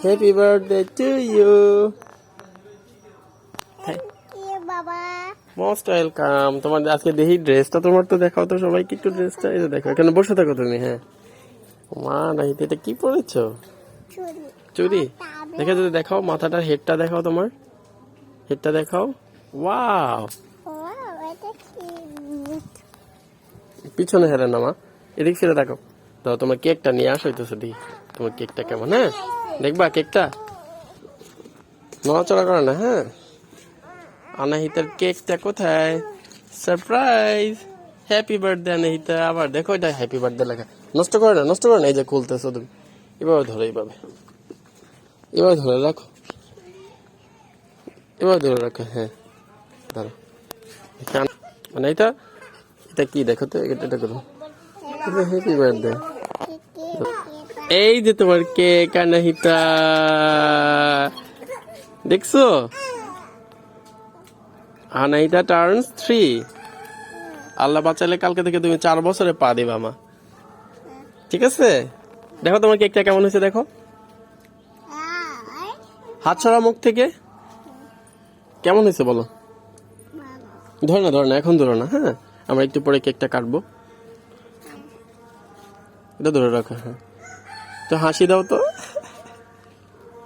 Happy birthday to you. বাবা most welcome. তোমার আজকে দেখি ড্রেসটা তোমার তো দেখাও তো সবাইকে একটু ড্রেসটা। এই যে দেখো, এখানে বসে থাকো তুমি। হ্যাঁ মা নাই, এটা কি পরেছো? চুড়ি। দেখে যদি দেখাও, মাথাটা হেডটা দেখাও, তোমার হেডটা দেখাও। ওয়াও, পিছনে হেরে না মা, এদিক ফিরে দেখো। তো তোমার কেকটা নিয়ে আসো তো দেখি তোমার কেকটা কেমন। হ্যাঁ দেখবা কেকটা, নড়াচড়া করে না। হ্যাঁ অনাহিতার কেকটা কোথায়? Surprise, happy birthday Anahita. আবার দেখো, এটা হ্যাপি বার্থডে লেখা। নষ্ট করে না, নষ্ট করে না। এই যে খুলতেছো তুমি, এভাবে ধরো, এইভাবে এভাবে ধরে রাখো, এভাবে ধরে রাখো। হ্যাঁ ধরো অনাহিতা, এটা কি দেখো তো, এটা করো, হ্যাপি বার্থডে। এই যে তোমার কেক অনাহিতা, দেখছো? Anahita turns 3। আল্লাহ বাঁচালে কালকে থেকে তুমি 4 বছরে পা দিবা মা। ঠিক আছে, দেখো তোমার কেকটা কেমন হয়েছে দেখো। হাত ছড়া মুখ থেকে, কেমন হয়েছে বলো। ধরো না, ধরো না, এখন ধরো না। হ্যাঁ আমরা একটু পরে কেকটা কাটবো, এটা ধরে রাখো। হ্যাঁ তো হাসি দাও তো,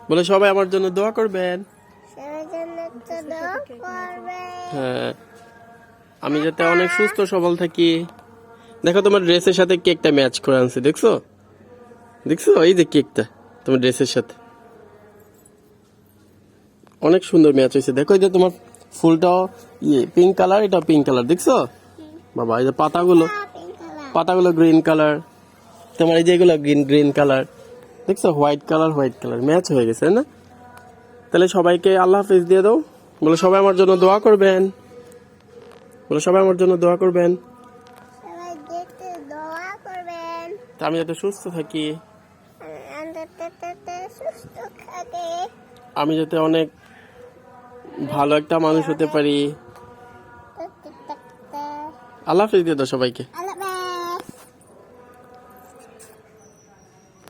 বলে সবাই আমার জন্য দোয়া করবেন। হ্যাঁ আমি যাতে অনেক সুস্থ সবল থাকি। দেখো তোমার ড্রেসের সাথে কেকটা ম্যাচ করে আনছি, দেখছো? দেখছো এই যে কেকটা তোমার ড্রেসের সাথে অনেক সুন্দর ম্যাচ হয়েছে। দেখো এই যে তোমার ফুলটাও পিঙ্ক কালার, এটা পিঙ্ক কালার, দেখছো বাবা? এই যে পাতাগুলো গ্রিন কালার, তোমার এই যে এগুলো গ্রিন কালার, দেখছো? হোয়াইট কালার ম্যাচ হয়ে গেছে না? তাহলে সবাইকে আল্লাহ হাফেজ দিয়ে দাও। বলে সবাই আমার জন্য দোয়া করবেন, বলে সবাই আমার জন্য দোয়া করবেন। তা আমি যাতে সুস্থ থাকি, আমি যাতে অনেক ভালো একটা মানুষ হতে পারি। আল্লাহ হাফেজ দিয়ে দাও সবাইকে।